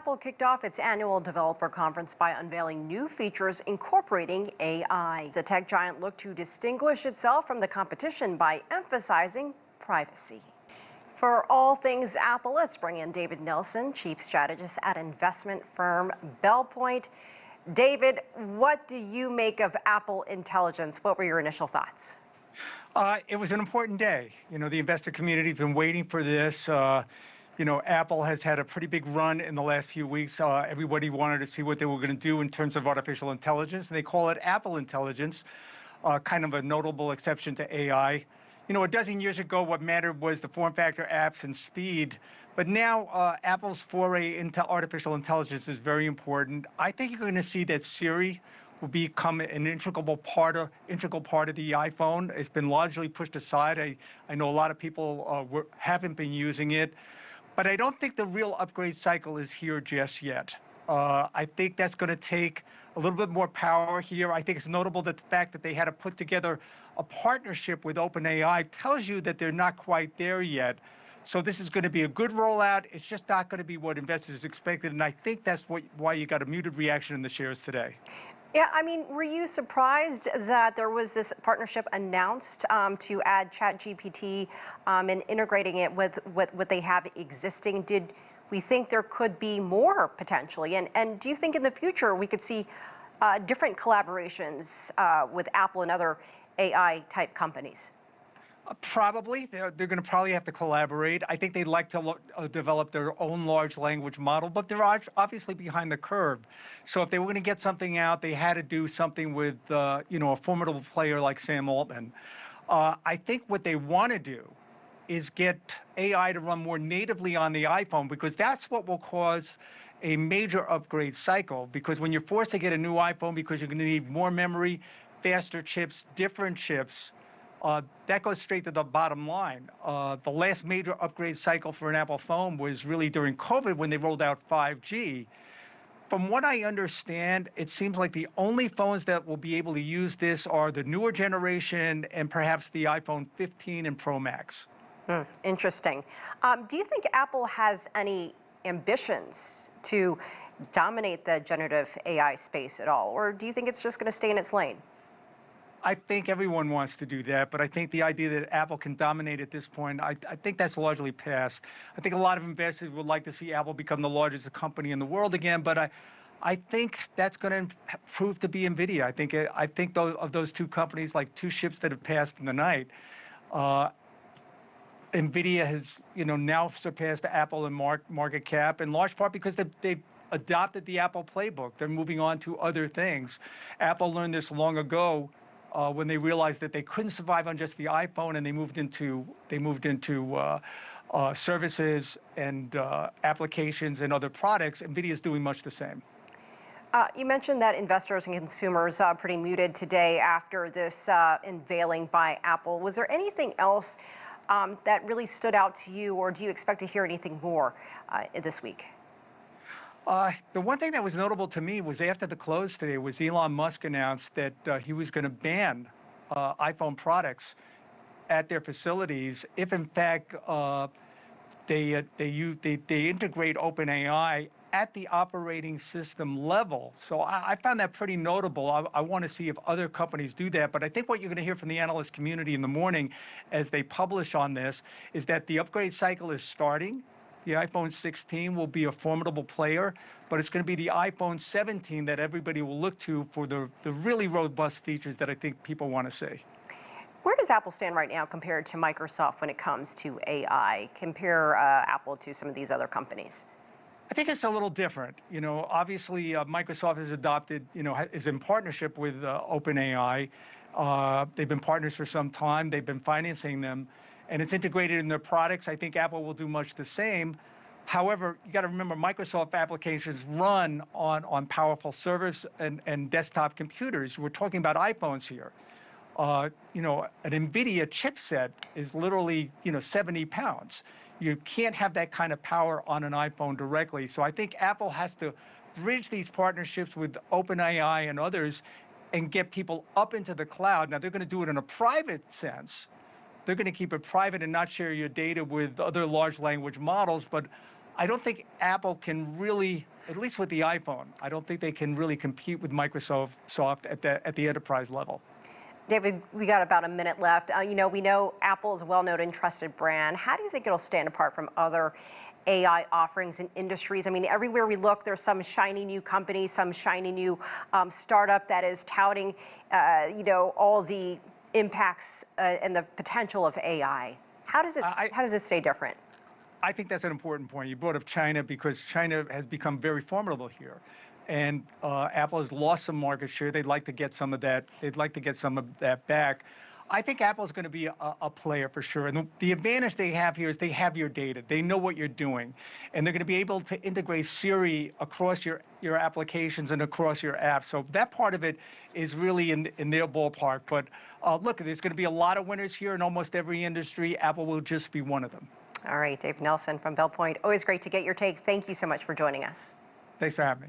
Apple kicked off its annual developer conference by unveiling new features incorporating AI. The tech giant looked to distinguish itself from the competition by emphasizing privacy. For all things Apple, let's bring in David Nelson, Chief Strategist at investment firm Belpointe. David, what do you make of Apple Intelligence? What were your initial thoughts? It was an important day. The investor community has been waiting for this. Apple has had a pretty big run in the last few weeks. Everybody wanted to see what they were going to do in terms of artificial intelligence, and they call it Apple Intelligence, kind of a notable exception to AI. A dozen years ago, what mattered was the form factor, apps, and speed. But now, Apple's foray into artificial intelligence is very important. I think you're going to see that Siri will become an integral part of the iPhone. It's been largely pushed aside. I know a lot of people haven't been using it. But I don't think the real upgrade cycle is here just yet. I think that's going to take a little bit more power here. I think it's notable that the fact that they had to put together a partnership with OpenAI tells you that they're not quite there yet. So this is going to be a good rollout. It's just not going to be what investors expected. And I think that's why you got a muted reaction in the shares today. Yeah, I mean, were you surprised that there was this partnership announced to add ChatGPT and integrating it with what they have existing? Did we think there could be more potentially? And do you think in the future we could see different collaborations with Apple and other AI type companies? Probably. They're going to probably have to collaborate. I think they'd like to develop their own large language model, but they're obviously behind the curve. So if they were going to get something out, they had to do something with, a formidable player like Sam Altman. I think what they want to do is get AI to run more natively on the iPhone, because that's what will cause a major upgrade cycle. Because when you're forced to get a new iPhone because you're going to need more memory, faster chips, different chips, that goes straight to the bottom line. The last major upgrade cycle for an Apple phone was really during COVID when they rolled out 5G. From what I understand, it seems like the only phones that will be able to use this are the newer generation and perhaps the iPhone 15 and Pro Max. Interesting. Do you think Apple has any ambitions to dominate the generative AI space at all? Or do you think it's just going to stay in its lane? I think everyone wants to do that, but I think the idea that Apple can dominate at this point, I think that's largely past. I think a lot of investors would like to see Apple become the largest company in the world again, but I think that's going to prove to be NVIDIA. I think of those two companies like two ships that have passed in the night. NVIDIA has now surpassed Apple in market cap, in large part because they've adopted the Apple playbook. They're moving on to other things. Apple learned this long ago. When they realized that they couldn't survive on just the iPhone, and they moved into services and applications and other products. NVIDIA is doing much the same. You mentioned that investors and consumers are pretty muted today after this unveiling by Apple. Was there anything else that really stood out to you, or do you expect to hear anything more this week? The one thing that was notable to me was after the close today was Elon Musk announced that he was going to ban iPhone products at their facilities if, in fact, they integrate OpenAI at the operating system level. So I found that pretty notable. I want to see if other companies do that. But I think what you're going to hear from the analyst community in the morning as they publish on this is that the upgrade cycle is starting. The iPhone 16 will be a formidable player, but it's going to be the iPhone 17 that everybody will look to for the really robust features that I think people want to see. Where does Apple stand right now compared to Microsoft when it comes to AI? Compare Apple to some of these other companies. I think it's a little different. Obviously, Microsoft has adopted, is in partnership with OpenAI. They've been partners for some time. They've been financing them. And it's integrated in their products. I think Apple will do much the same. However, you got to remember, Microsoft applications run on powerful servers and desktop computers. We're talking about iPhones here. An NVIDIA chipset is literally, 70 pounds. You can't have that kind of power on an iPhone directly. So I think Apple has to bridge these partnerships with OpenAI and others and get people up into the cloud. Now, they're going to do it in a private sense. They're going to keep it private and not share your data with other large language models. But I don't think Apple can really, at least with the iPhone, I don't think they can really compete with Microsoft at the enterprise level. David, we got about a minute left. We know Apple is a well-known and trusted brand. How do you think it'll stand apart from other AI offerings in industries? I mean, everywhere we look, there's some shiny new company, some shiny new startup that is touting, all the impacts and the potential of AI. How does it stay different? I think that's an important point. You brought up China because China has become very formidable here. And Apple has lost some market share. They'd like to get some of that. They'd like to get some of that back. I think Apple's going to be a player for sure. And the advantage they have here is they have your data. They know what you're doing. And they're going to be able to integrate Siri across your applications and across your apps. So that part of it is really in their ballpark. But look, there's going to be a lot of winners here in almost every industry. Apple will just be one of them. All right, Dave Nelson from Belpointe. Always great to get your take. Thank you so much for joining us. Thanks for having me.